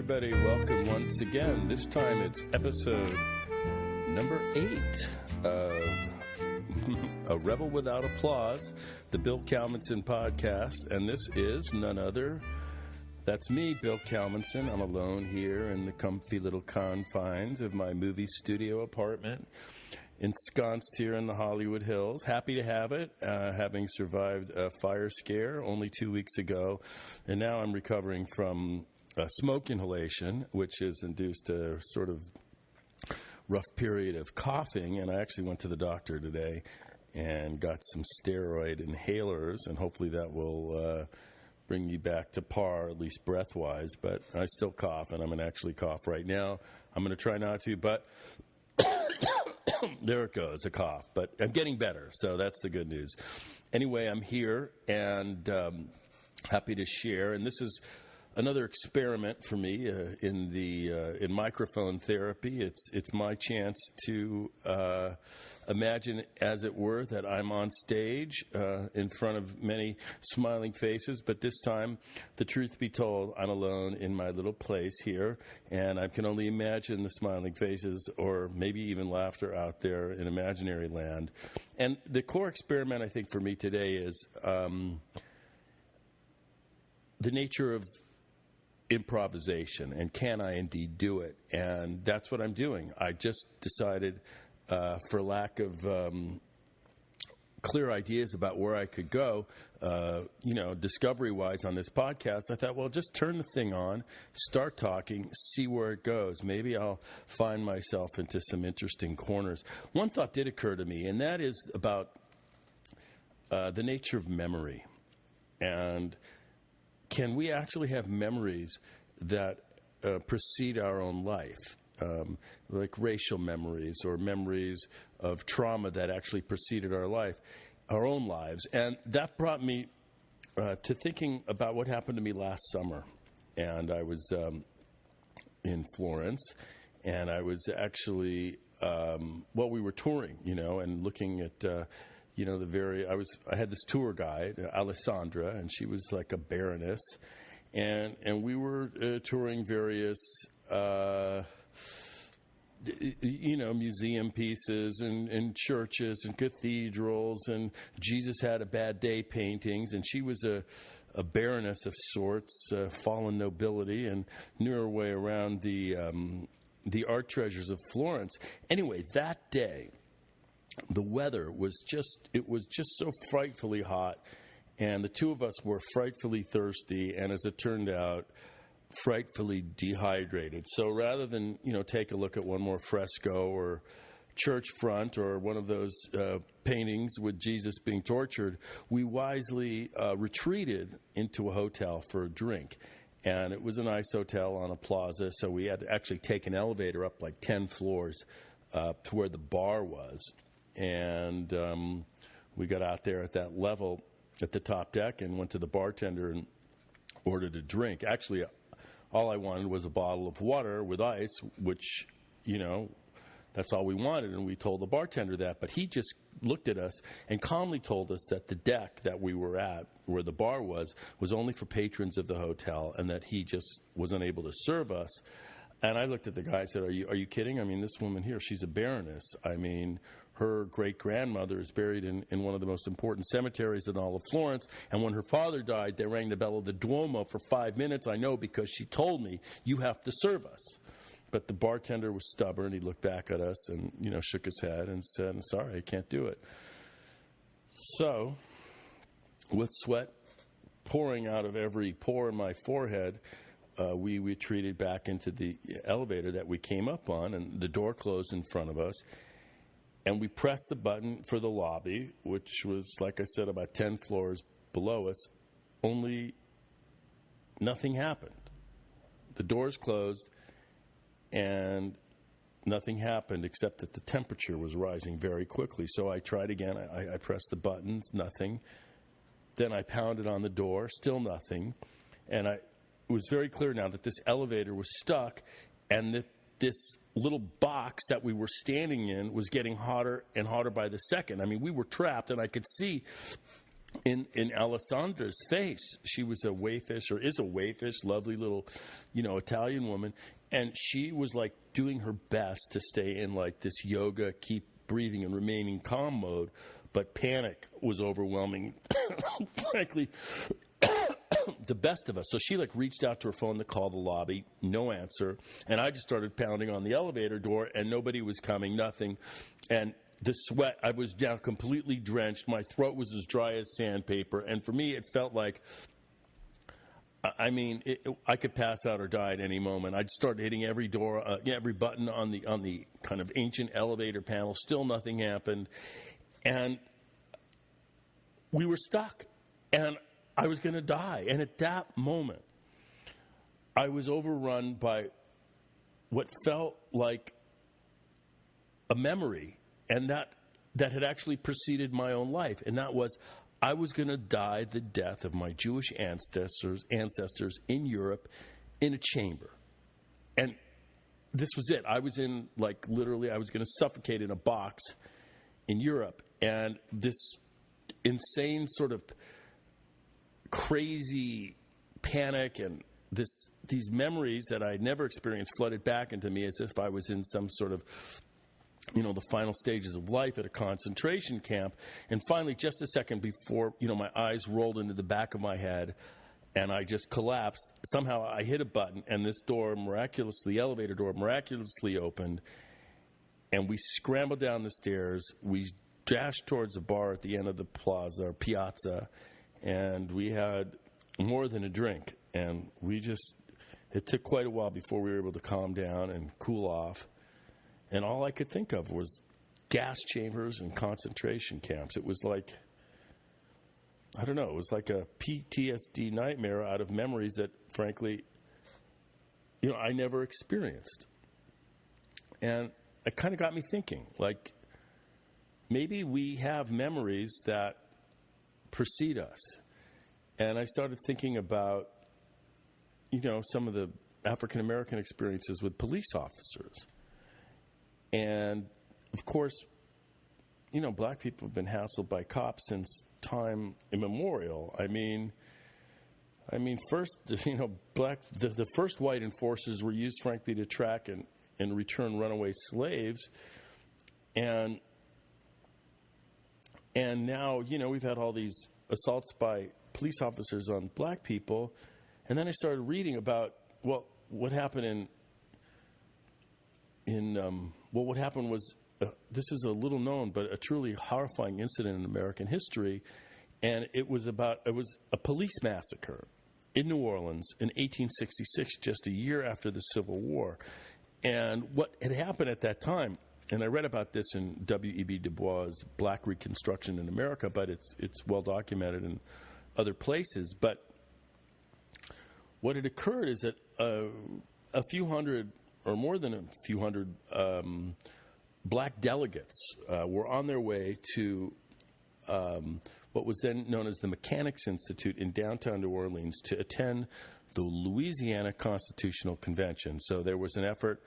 everybody. Welcome once again. This time it's episode number 8 of A Rebel Without Applause, the Bill Kalmanson podcast. And this is none other. That's me, Bill Kalmanson. I'm alone here in the comfy little confines of my movie studio apartment, ensconced here in the Hollywood Hills. Happy to have it, having survived a fire scare only 2 weeks ago. And now I'm recovering from smoke inhalation, which has induced a sort of rough period of coughing. And I actually went to the doctor today and got some steroid inhalers, and hopefully that will bring me back to par, at least breath-wise. But I still cough, and I'm going to actually cough right now. I'm going to try not to, but there it goes, a cough. But I'm getting better, so that's the good news. Anyway, I'm here and happy to share. And this is another experiment for me in microphone therapy. It's my chance to imagine, as it were, that I'm on stage in front of many smiling faces. But this time, the truth be told, I'm alone in my little place here, and I can only imagine the smiling faces or maybe even laughter out there in imaginary land. And the core experiment, I think, for me today is the nature of improvisation, and can I indeed do it? And that's what I'm doing. I just decided, for lack of clear ideas about where I could go, discovery-wise on this podcast, I thought, well, just turn the thing on, start talking, see where it goes. Maybe I'll find myself into some interesting corners. One thought did occur to me, and that is about the nature of memory. And can we actually have memories that precede our own life, like racial memories or memories of trauma that actually preceded our own lives? And that brought me to thinking about what happened to me last summer. And I was in Florence, and I was actually, we were touring, and looking at I had this tour guide, Alessandra, and she was like a baroness, and we were touring various, museum pieces and churches and cathedrals and Jesus Had a Bad Day paintings, and she was a baroness of sorts, fallen nobility, and knew her way around the art treasures of Florence. Anyway, that day, the weather was just so frightfully hot, and the two of us were frightfully thirsty, and as it turned out, frightfully dehydrated. So rather than, take a look at one more fresco or church front or one of those paintings with Jesus being tortured, we wisely retreated into a hotel for a drink. And it was a nice hotel on a plaza, so we had to actually take an elevator up like 10 floors to where the bar was. And we got out there at that level at the top deck and went to the bartender and ordered a drink. Actually, all I wanted was a bottle of water with ice, which, that's all we wanted. And we told the bartender that. But he just looked at us and calmly told us that the deck that we were at, where the bar was only for patrons of the hotel, and that he just was unable to serve us. And I looked at the guy and said, are you kidding? I mean, this woman here, she's a baroness. I mean, her great-grandmother is buried in one of the most important cemeteries in all of Florence. And when her father died, they rang the bell of the Duomo for 5 minutes. I know because she told me, you have to serve us. But the bartender was stubborn. He looked back at us and, shook his head and said, sorry, I can't do it. So, with sweat pouring out of every pore in my forehead, we retreated back into the elevator that we came up on, and the door closed in front of us. And we pressed the button for the lobby, which was, like I said, about 10 floors below us, only nothing happened. The doors closed, and nothing happened except that the temperature was rising very quickly. So I tried again. I pressed the buttons, nothing. Then I pounded on the door, still nothing. And it was very clear now that this elevator was stuck, and that this little box that we were standing in was getting hotter and hotter by the second. I mean, we were trapped, and I could see in Alessandra's face. She was a wayfish, or is a wayfish, lovely little, Italian woman. And she was like doing her best to stay in like this yoga, keep breathing and remaining calm mode. But panic was overwhelming, frankly, the best of us. So she like reached out to her phone to call the lobby, no answer. And I just started pounding on the elevator door, and nobody was coming, nothing. And the sweat, I was down completely drenched. My throat was as dry as sandpaper. And for me, it felt like, I could pass out or die at any moment. I'd start hitting every door, every button on the kind of ancient elevator panel. Still nothing happened. And we were stuck. And I was going to die. And at that moment, I was overrun by what felt like a memory, and that had actually preceded my own life. And that was, I was going to die the death of my Jewish ancestors in Europe in a chamber. And this was it. I was in, like, literally, I was going to suffocate in a box in Europe. And this insane sort of crazy panic and these memories that I had never experienced flooded back into me as if I was in some sort of, the final stages of life at a concentration camp. And finally, just a second before, my eyes rolled into the back of my head and I just collapsed, somehow I hit a button and this door the elevator door miraculously opened, and we scrambled down the stairs. We dashed towards a bar at the end of the piazza, and we had more than a drink. And it took quite a while before we were able to calm down and cool off. And all I could think of was gas chambers and concentration camps. It was like, I don't know, it was like a PTSD nightmare out of memories that, frankly, I never experienced. And it kind of got me thinking, like, maybe we have memories that precede us. And I started thinking about, some of the African American experiences with police officers. And, of course, black people have been hassled by cops since time immemorial. First, the first white enforcers were used, frankly, to track and return runaway slaves. And now, we've had all these assaults by police officers on black people. And then I started reading about, what happened what happened was, this is a little known, but a truly horrifying incident in American history. And it was a police massacre in New Orleans in 1866, just a year after the Civil War. And what had happened at that time, and I read about this in W.E.B. Du Bois' Black Reconstruction in America, but it's well documented in other places. But what had occurred is that a few hundred, or more than a few hundred, black delegates were on their way to what was then known as the Mechanics Institute in downtown New Orleans to attend the Louisiana Constitutional Convention. So there was an effort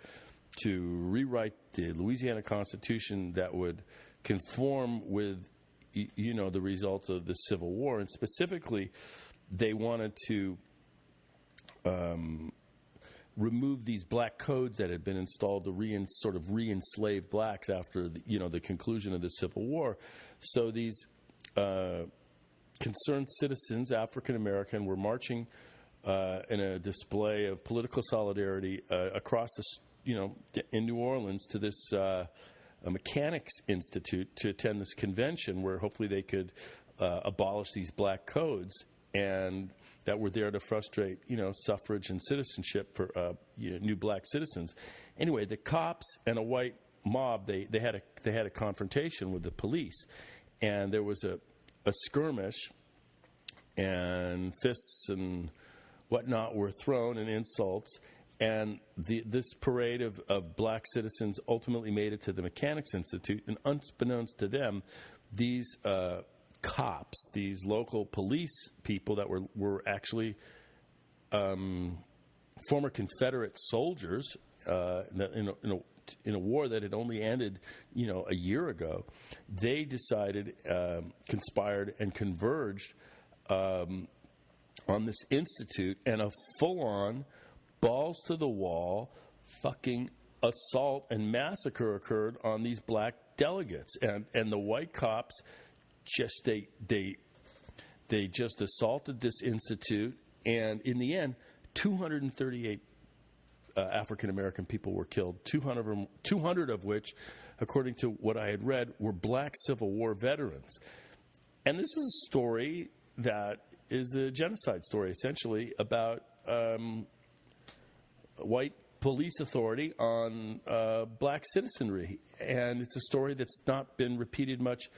to rewrite the Louisiana Constitution that would conform with, the results of the Civil War. And specifically, they wanted to remove these black codes that had been installed to re-enslave blacks after the conclusion of the Civil War. So these concerned citizens, African American, were marching in a display of political solidarity across in New Orleans to this a Mechanics Institute to attend this convention where hopefully they could abolish these black codes, and that were there to frustrate, suffrage and citizenship for new black citizens. Anyway, the cops and a white mob, they had a confrontation with the police, and there was a skirmish, and fists and whatnot were thrown and insults. And this parade of black citizens ultimately made it to the Mechanics Institute, and unbeknownst to them, these cops, these local police people that were actually former Confederate soldiers in in a war that had only ended, a year ago. They decided, conspired, and converged on this institute, and a full-on, balls-to-the-wall, fucking assault and massacre occurred on these black delegates. And the white cops just, they just assaulted this institute, and in the end, 238 African-American people were killed, 200 of which, according to what I had read, were black Civil War veterans. And this is a story that is a genocide story, essentially, about white police authority on black citizenry. And it's a story that's not been repeated much,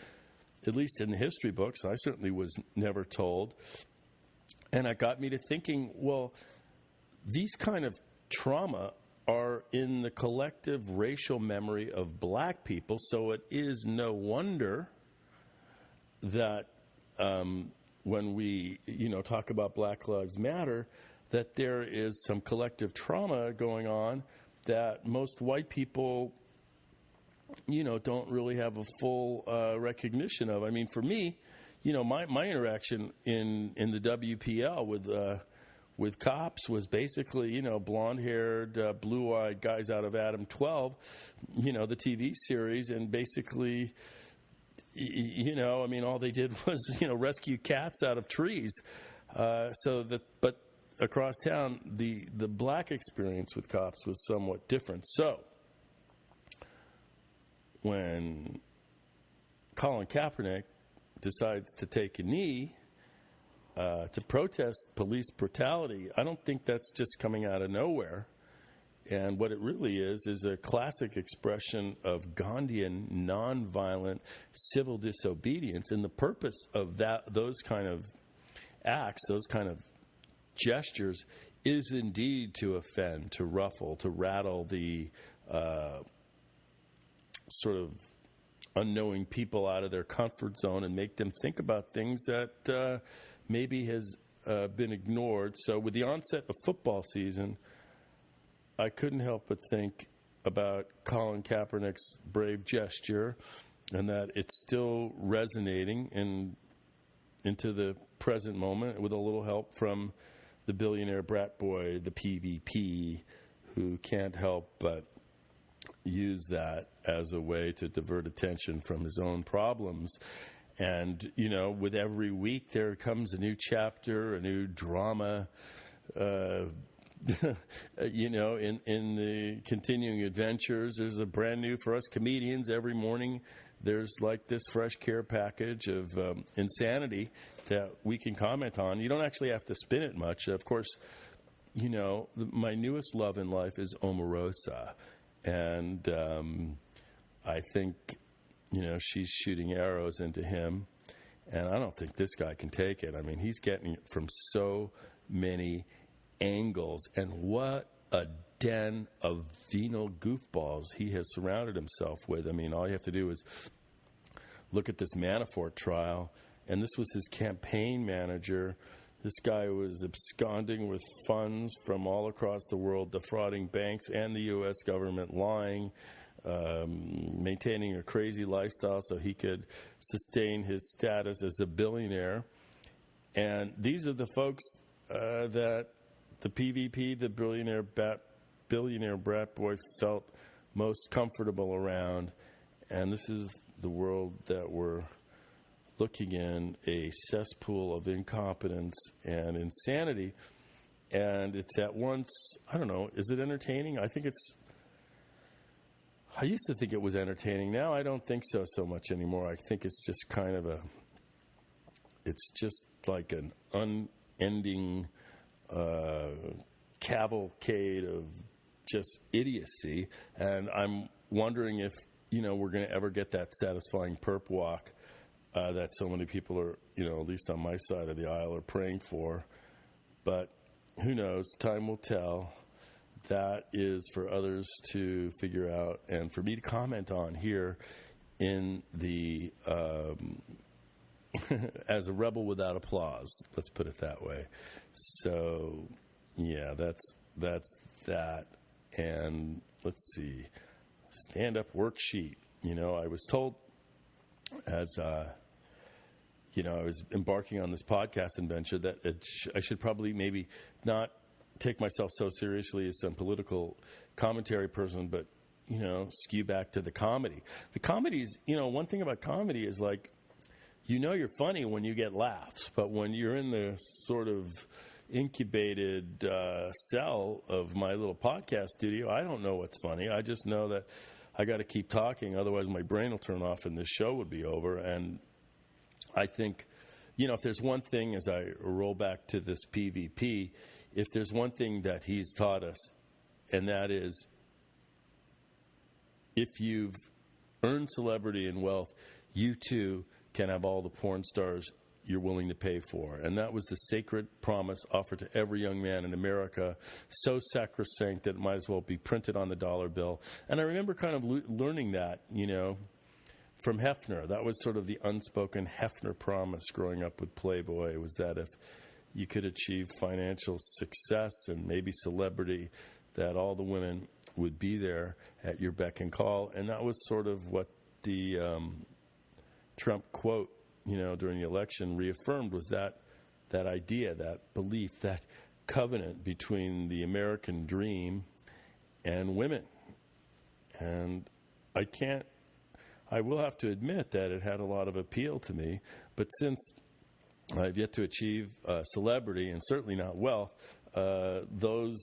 at least in the history books. I certainly was never told. And it got me to thinking, well, these kind of trauma are in the collective racial memory of black people, so it is no wonder that when we, talk about Black Lives Matter, that there is some collective trauma going on that most white people, don't really have a full recognition of. I mean, for me, my interaction in the WPL with cops was basically, blonde-haired, blue-eyed guys out of Adam 12, the TV series, and basically, all they did was, rescue cats out of trees. But across town, the black experience with cops was somewhat different. So when Colin Kaepernick decides to take a knee to protest police brutality, I don't think that's just coming out of nowhere. And what it really is a classic expression of Gandhian nonviolent civil disobedience. And the purpose of those kind of acts, those kind of gestures, is indeed to offend, to ruffle, to rattle the sort of unknowing people out of their comfort zone and make them think about things that maybe has been ignored. So with the onset of football season, I couldn't help but think about Colin Kaepernick's brave gesture, and that it's still resonating into the present moment with a little help from the billionaire brat boy, the PVP, who can't help but use that as a way to divert attention from his own problems. And, with every week there comes a new chapter, a new drama, in the continuing adventures. There's a brand new, for us comedians, every morning there's like this fresh care package of insanity that we can comment on. You don't actually have to spin it much. Of course, my newest love in life is Omarosa. And I think, she's shooting arrows into him. And I don't think this guy can take it. I mean, he's getting it from so many angles. And what a den of venal goofballs he has surrounded himself with. I mean, all you have to do is look at this Manafort trial. And this was his campaign manager. This guy was absconding with funds from all across the world, defrauding banks and the U.S. government, lying, maintaining a crazy lifestyle so he could sustain his status as a billionaire. And these are the folks that the PVP, the billionaire brat boy, felt most comfortable around. And this is the world that we're looking in, a cesspool of incompetence and insanity. And it's at once, I don't know, is it entertaining? I used to think it was entertaining. Now I don't think so much anymore. I think it's just kind of it's just like an unending cavalcade of just idiocy. And I'm wondering if, we're going to ever get that satisfying perp walk that so many people are, at least on my side of the aisle, are praying for. But who knows? Time will tell. That is for others to figure out and for me to comment on here in the as a rebel without applause. Let's put it that way. So, yeah, that's that. And let's see. stand-up worksheet. I was told as, I was embarking on this podcast adventure that I should probably maybe not take myself so seriously as some political commentary person, but, skew back to the comedy. The comedy is, one thing about comedy is like, you're funny when you get laughs, but when you're in the sort of incubated cell of my little podcast studio, I don't know what's funny. I just know that I got to keep talking, otherwise my brain will turn off and this show would be over. And I think, if there's one thing, as I roll back to this PVP, if there's one thing that he's taught us, and that is, if you've earned celebrity and wealth, you too can have all the porn stars you're willing to pay for. And that was the sacred promise offered to every young man in America, so sacrosanct that it might as well be printed on the dollar bill. And I remember kind of learning that, from Hefner. That was sort of the unspoken Hefner promise growing up with Playboy, was that if you could achieve financial success and maybe celebrity, that all the women would be there at your beck and call. And that was sort of what the Trump quote, during the election reaffirmed, was that idea, that belief, that covenant between the American dream and women. And I will have to admit that it had a lot of appeal to me, but since I've yet to achieve celebrity and certainly not wealth, those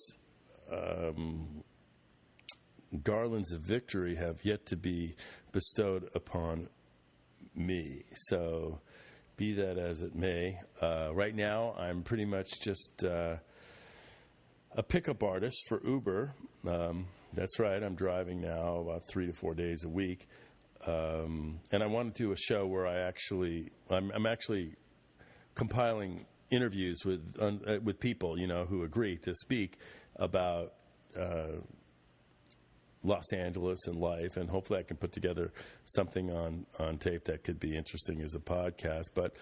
garlands of victory have yet to be bestowed upon me. So be that as it may, right now I'm pretty much just a pickup artist for Uber. That's right, I'm driving now about 3 to 4 days a week. And I want to do a show where I'm actually compiling interviews with people, who agree to speak about Los Angeles and life, and hopefully I can put together something on tape that could be interesting as a podcast. But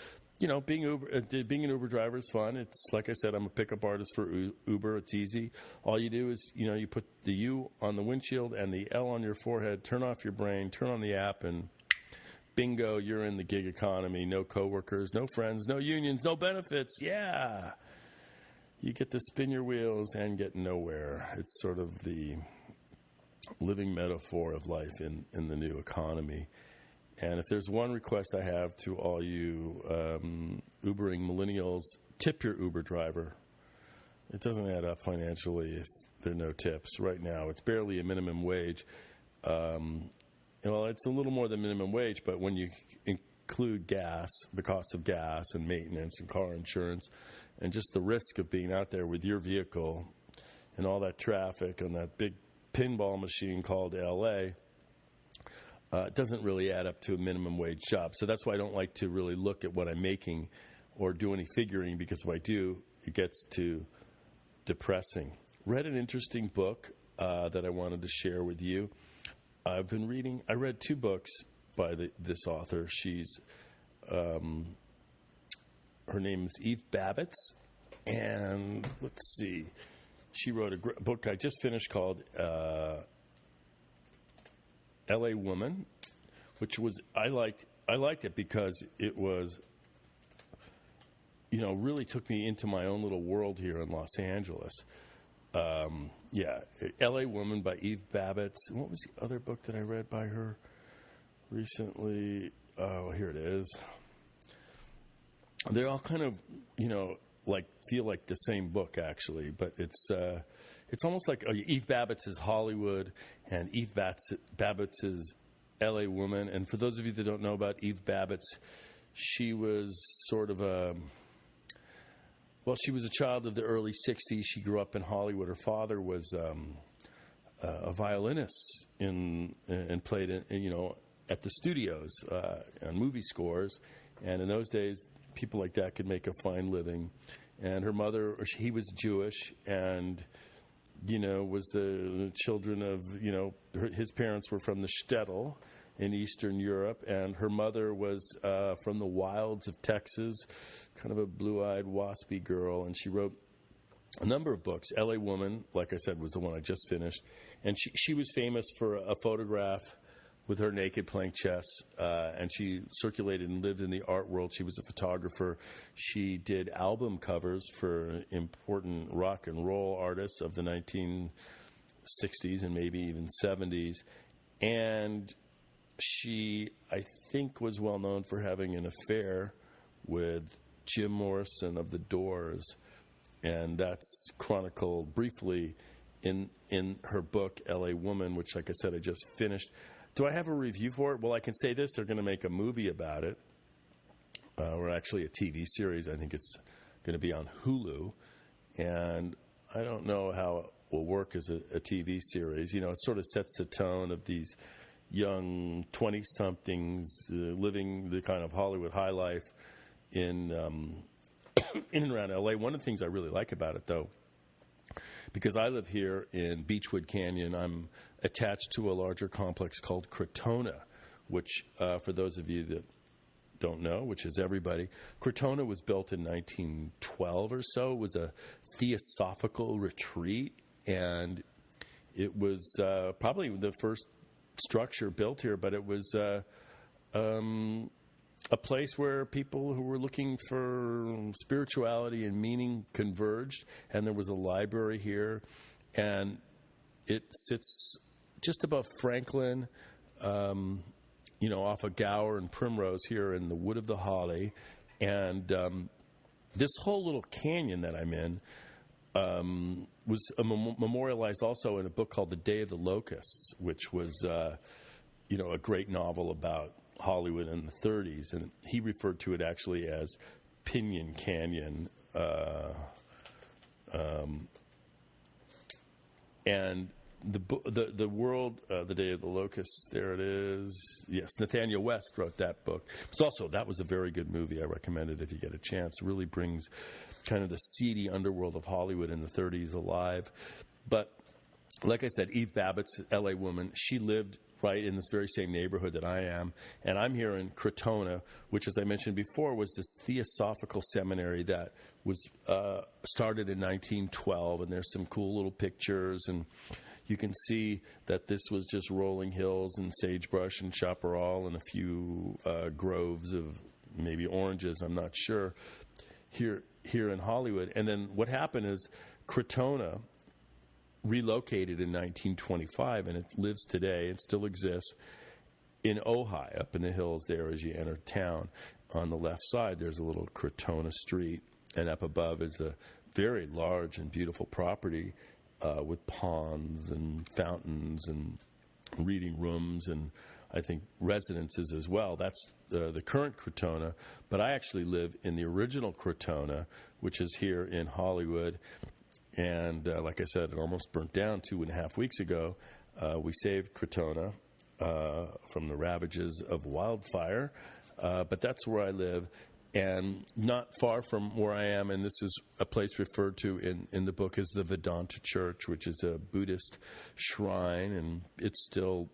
being an Uber driver is fun. It's like I said, I'm a pickup artist for Uber. It's easy. All you do is you put the U on the windshield and the L on your forehead. Turn off your brain. Turn on the app, and bingo, you're in the gig economy. No coworkers, no friends, no unions, no benefits. Yeah, you get to spin your wheels and get nowhere. It's sort of the living metaphor of life in the new economy. And if there's one request I have to all you Ubering millennials, tip your Uber driver. It doesn't add up financially if there are no tips. Right now, it's barely a minimum wage. Well, it's a little more than minimum wage, but when you include gas, the cost of gas and maintenance and car insurance, and just the risk of being out there with your vehicle and all that traffic on that big pinball machine called L.A., it doesn't really add up to a minimum wage job. So that's why I don't like to really look at what I'm making or do any figuring, because if I do, it gets too depressing. Read an interesting book that I wanted to share with you. I read 2 books by this author. She's, her name is Eve Babbitt's, and let's see, she wrote a book I just finished called L.A. Woman, which was, I liked it because it was, really took me into my own little world here in Los Angeles. L.A. Woman by Eve Babbitt. And what was the other book that I read by her recently? Oh, here it is. They're all kind of, feel like the same book, actually, but it's almost like Eve Babbitt's is Hollywood and Eve Babbitt's is L.A. Woman. And for those of you that don't know about Eve Babbitt's, she was sort of she was a child of the early 60s. She grew up in Hollywood. Her father was a violinist and played at the studios on movie scores. And in those days, people like that could make a fine living. And her mother, he was Jewish, and was the children of his parents were from the shtetl in Eastern Europe, and her mother was from the wilds of Texas, kind of a blue-eyed, waspy girl, and she wrote a number of books. L.A. Woman, like I said, was the one I just finished, And she was famous for a photograph with her naked playing chess, and she circulated and lived in the art world. She was a photographer. She did album covers for important rock and roll artists of the 1960s and maybe even 70s. And she, I think, was well known for having an affair with Jim Morrison of The Doors. And that's chronicled briefly in her book, L.A. Woman, which, like I said, I just finished. Do I have a review for it? Well, I can say this. They're going to make a movie about it, or actually a TV series. I think it's going to be on Hulu. And I don't know how it will work as a TV series. You know, it sort of sets the tone of these young 20-somethings living the kind of Hollywood high life in and around L.A. One of the things I really like about it, though, because I live here in Beechwood Canyon, I'm attached to a larger complex called Crotona, which, for those of you that don't know, which is everybody, Crotona was built in 1912 or so. It was a theosophical retreat, and it was probably the first structure built here, but it was a place where people who were looking for spirituality and meaning converged, and there was a library here, and it sits just above Franklin, off of Gower and Primrose here in the Wood of the Holly, and this whole little canyon that I'm in was memorialized also in a book called The Day of the Locusts, which was, a great novel about Hollywood in the 30s, and he referred to it actually as Pinyon Canyon. And the world, The Day of the Locusts, there it is. Yes, Nathaniel West wrote that book. That was a very good movie. I recommend it if you get a chance. It really brings kind of the seedy underworld of Hollywood in the 30s alive. But like I said, Eve Babbitt's L.A. Woman, she lived right in this very same neighborhood that I am. And I'm here in Crotona, which, as I mentioned before, was this theosophical seminary that was started in 1912. And there's some cool little pictures, and you can see that this was just rolling hills and sagebrush and chaparral and a few groves of maybe oranges, I'm not sure, here in Hollywood. And then what happened is Crotona relocated in 1925, and it lives today, it still exists, in Ojai, up in the hills there as you enter town. On the left side, there's a little Crotona Street, and up above is a very large and beautiful property with ponds and fountains and reading rooms and I think residences as well. That's the current Crotona, but I actually live in the original Crotona, which is here in Hollywood. And like I said, it almost burnt down 2.5 weeks ago. We saved Crotona from the ravages of wildfire, but that's where I live. And not far from where I am, and this is a place referred to in the book, is the Vedanta Church, which is a Buddhist shrine, and it's still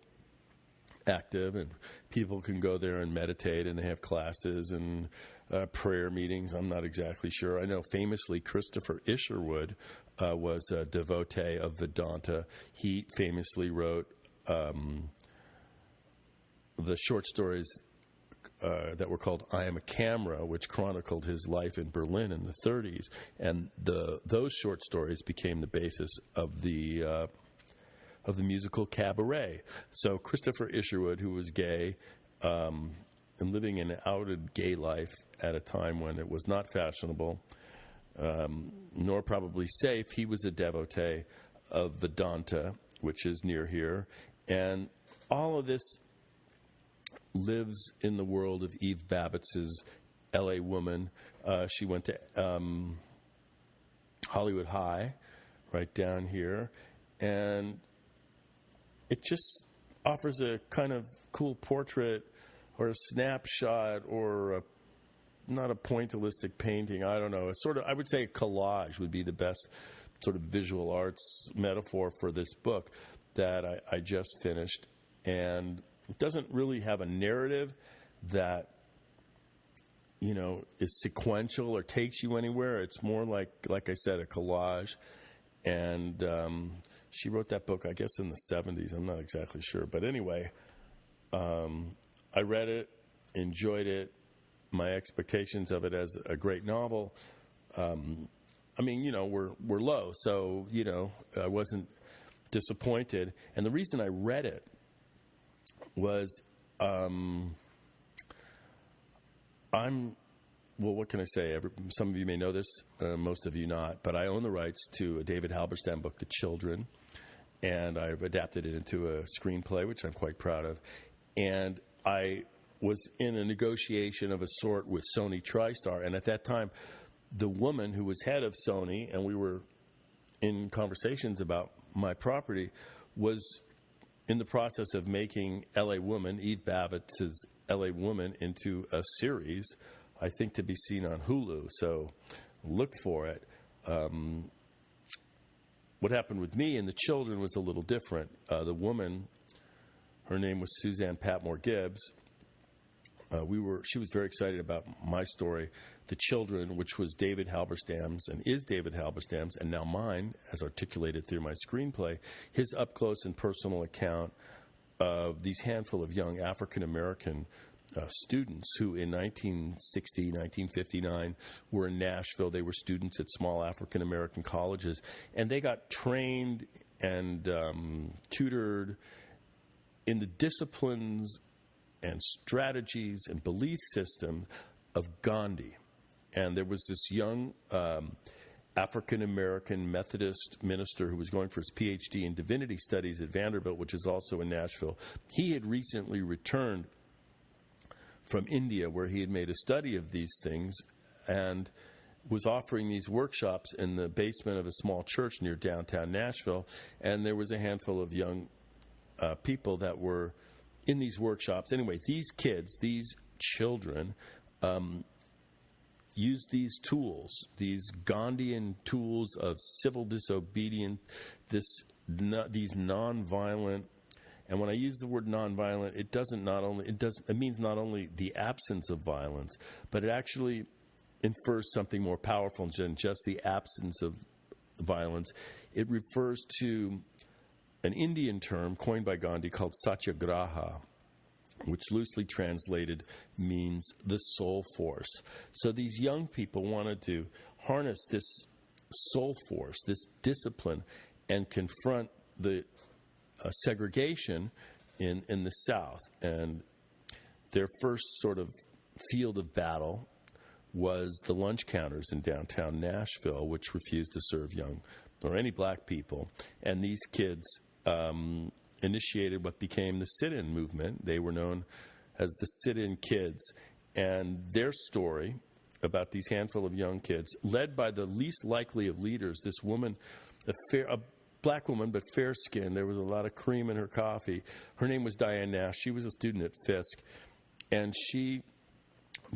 active, and people can go there and meditate, and they have classes and prayer meetings. I'm not exactly sure. I know famously Christopher Isherwood was a devotee of Vedanta. He famously wrote the short stories that were called I Am a Camera, which chronicled his life in Berlin in the 30s. And those short stories became the basis of the musical Cabaret. So Christopher Isherwood, who was gay and living an outed gay life at a time when it was not fashionable, nor probably safe, he was a devotee of Vedanta, which is near here. And all of this lives in the world of Eve Babbitt's L.A. Woman. She went to Hollywood High, right down here, and it just offers a kind of cool portrait or a snapshot or not a pointillistic painting. I don't know. It's sort of, I would say a collage would be the best sort of visual arts metaphor for this book that I just finished. And it doesn't really have a narrative that, is sequential or takes you anywhere. It's more like I said, a collage. And she wrote that book, I guess, in the 70s. I'm not exactly sure. But anyway, I read it, enjoyed it. My expectations of it as a great novel, were low. So, I wasn't disappointed. And the reason I read it was what can I say? Some of you may know this, most of you not, but I own the rights to a David Halberstam book, The Children, and I've adapted it into a screenplay, which I'm quite proud of. And I was in a negotiation of a sort with Sony TriStar, and at that time, the woman who was head of Sony, and we were in conversations about my property, was in the process of making L.A. Woman, Eve Babbitt's L.A. Woman, into a series, I think to be seen on Hulu. So look for it. What happened with me and The Children was a little different. The woman, her name was Suzanne Patmore Gibbs. She was very excited about my story, The Children, which was David Halberstam's and is David Halberstam's, and now mine, as articulated through my screenplay, his up-close and personal account of these handful of young African-American students who in 1960, 1959 were in Nashville. They were students at small African-American colleges, and they got trained and tutored in the disciplines and strategies and belief system of Gandhi. And there was this young African-American Methodist minister who was going for his PhD in divinity studies at Vanderbilt, which is also in Nashville. He had recently returned from India, where he had made a study of these things and was offering these workshops in the basement of a small church near downtown Nashville. And there was a handful of young people that were in these workshops. Anyway, these kids, these children, used these tools, these Gandhian tools of civil disobedience, these nonviolent. And when I use the word nonviolent, it means not only the absence of violence, but it actually infers something more powerful than just the absence of violence. It refers to an Indian term coined by Gandhi called satyagraha, which loosely translated means the soul force. So these young people wanted to harness this soul force, this discipline, and confront the segregation in the South. And their first sort of field of battle was the lunch counters in downtown Nashville, which refused to serve young or any black people. And these kids initiated what became the sit-in movement. They were known as the sit-in kids. And their story about these handful of young kids, led by the least likely of leaders, this woman, a black woman, but fair-skinned. There was a lot of cream in her coffee. Her name was Diane Nash. She was a student at Fisk. And she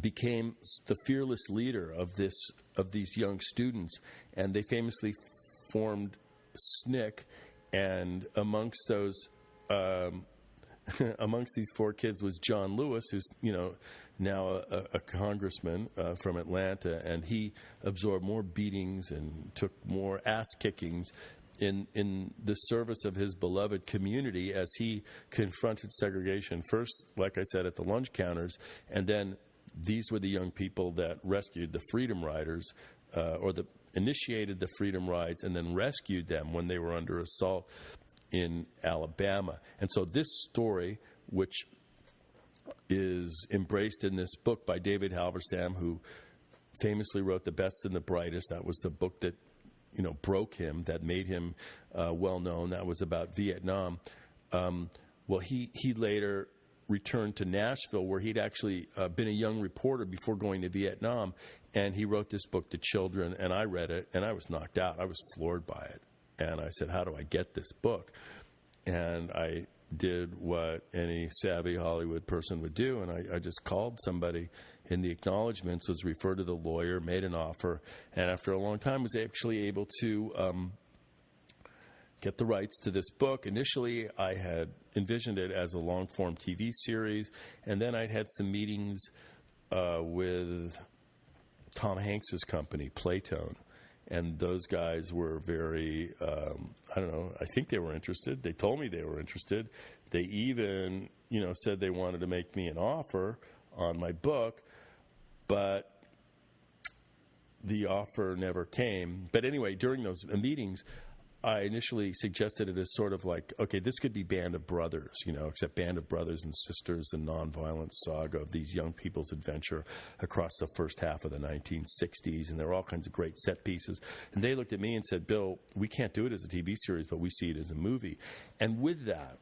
became the fearless leader of these young students. And they famously formed SNCC. And amongst those, amongst these four kids was John Lewis, who's now a congressman from Atlanta, and he absorbed more beatings and took more ass kickings in the service of his beloved community as he confronted segregation. First, like I said, at the lunch counters, and then these were the young people that rescued the Freedom Riders, initiated the Freedom Rides and then rescued them when they were under assault in Alabama. And so this story, which is embraced in this book by David Halberstam, who famously wrote The Best and the Brightest. That was the book that broke him, that made him well known. That was about Vietnam. He later returned to Nashville, where he'd actually been a young reporter before going to Vietnam, and he wrote this book, The Children, and I read it, and I was knocked out. I was floored by it. And I said, how do I get this book? And I did what any savvy Hollywood person would do, and I just called somebody in the acknowledgments, was referred to the lawyer, made an offer, and after a long time was actually able to get the rights to this book. Initially, I had envisioned it as a long-form TV series, and then I'd had some meetings with Tom Hanks's company, Playtone, And those guys were very, I don't know, I think they were interested. They told me they were interested. They even, said they wanted to make me an offer on my book, but the offer never came. But anyway, during those meetings, I initially suggested it as sort of like, okay, this could be Band of Brothers, except Band of Brothers and Sisters, the nonviolent saga of these young people's adventure across the first half of the 1960s. And there were all kinds of great set pieces. And they looked at me and said, Bill, we can't do it as a TV series, but we see it as a movie. And with that,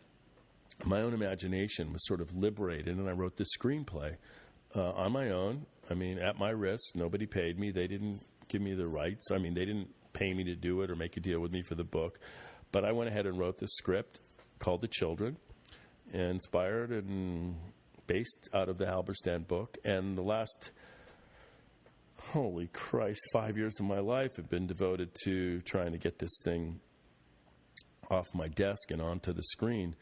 my own imagination was sort of liberated, and I wrote this screenplay on my own. I mean, at my risk. Nobody paid me. They didn't give me the rights. I mean, they didn't pay me to do it or make a deal with me for the book. But I went ahead and wrote this script called The Children, inspired and based out of the Halberstam book. And the last, holy Christ, 5 years of my life have been devoted to trying to get this thing off my desk and onto the screen.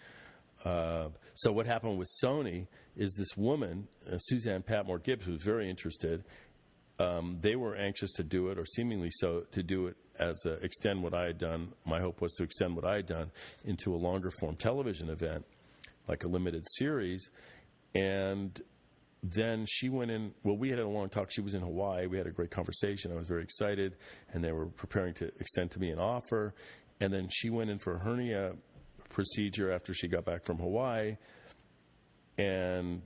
So what happened with Sony is this woman, Suzanne Patmore Gibbs, who was very interested. They were anxious to do it, or seemingly so, to do it as extend what I had done. My hope was to extend what I had done into a longer form television event, like a limited series. And then she went in. Well, we had a long talk. She was in Hawaii. We had a great conversation. I was very excited, and they were preparing to extend to me an offer. And then she went in for a hernia procedure after she got back from Hawaii and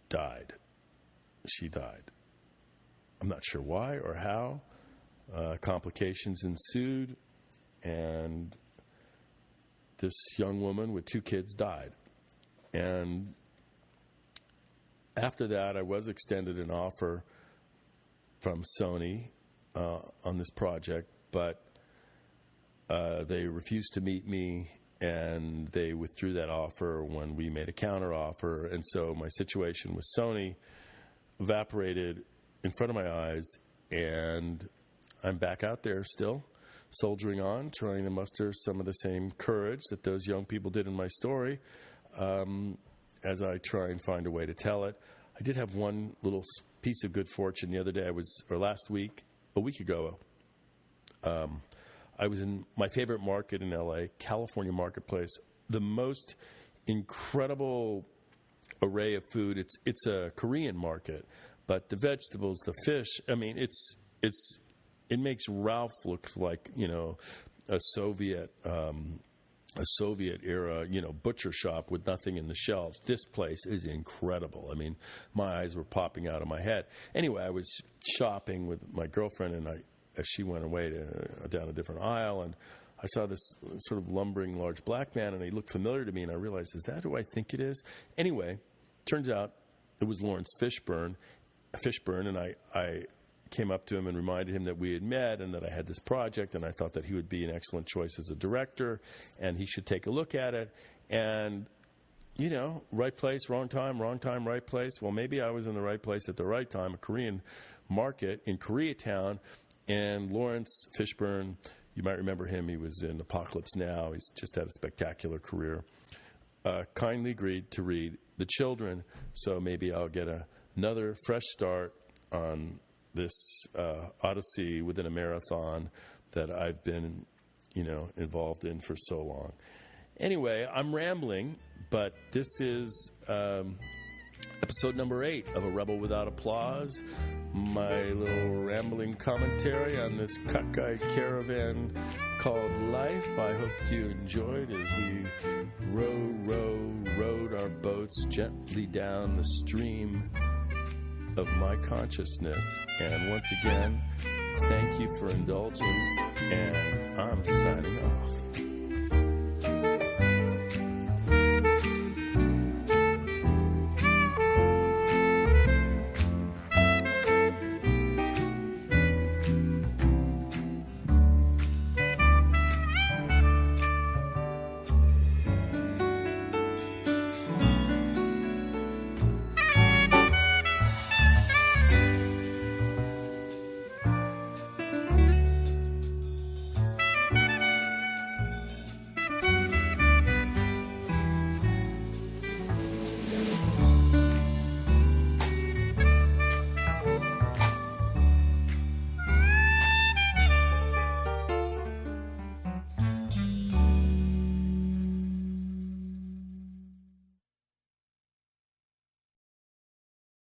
died. She died. I'm not sure why or how. Complications ensued, and this young woman with 2 kids died. And after that, I was extended an offer from Sony on this project, but they refused to meet me, and they withdrew that offer when we made a counteroffer. And so my situation with Sony evaporated in front of my eyes, and I'm back out there still, soldiering on, trying to muster some of the same courage that those young people did in my story as I try and find a way to tell it. I did have one little piece of good fortune the other day. A week ago, I was in my favorite market in L.A., California Marketplace, the most incredible array of food. It's a Korean market, but the vegetables, the fish, I mean, it makes Ralph look like, a Soviet era, butcher shop with nothing in the shelves. This place is incredible. I mean, my eyes were popping out of my head. Anyway, I was shopping with my girlfriend, and as she went away down a different aisle, and I saw this sort of lumbering large black man, and he looked familiar to me, and I realized, is that who I think it is? Anyway, turns out it was Lawrence Fishburne, and I came up to him and reminded him that we had met and that I had this project, and I thought that he would be an excellent choice as a director, and he should take a look at it. And, right place, wrong time, right place. Well, maybe I was in the right place at the right time, a Korean market in Koreatown. And Lawrence Fishburne, you might remember him. He was in Apocalypse Now. He's just had a spectacular career. Kindly agreed to read The Children, so maybe I'll get another fresh start on this odyssey within a marathon that I've been, involved in for so long. Anyway, I'm rambling, but this is episode number 8 of A Rebel Without Applause, my little rambling commentary on this cockeyed caravan called life. I hope you enjoyed as we rowed our boats gently down the stream of my consciousness. And once again, thank you for indulging, and I'm signing off.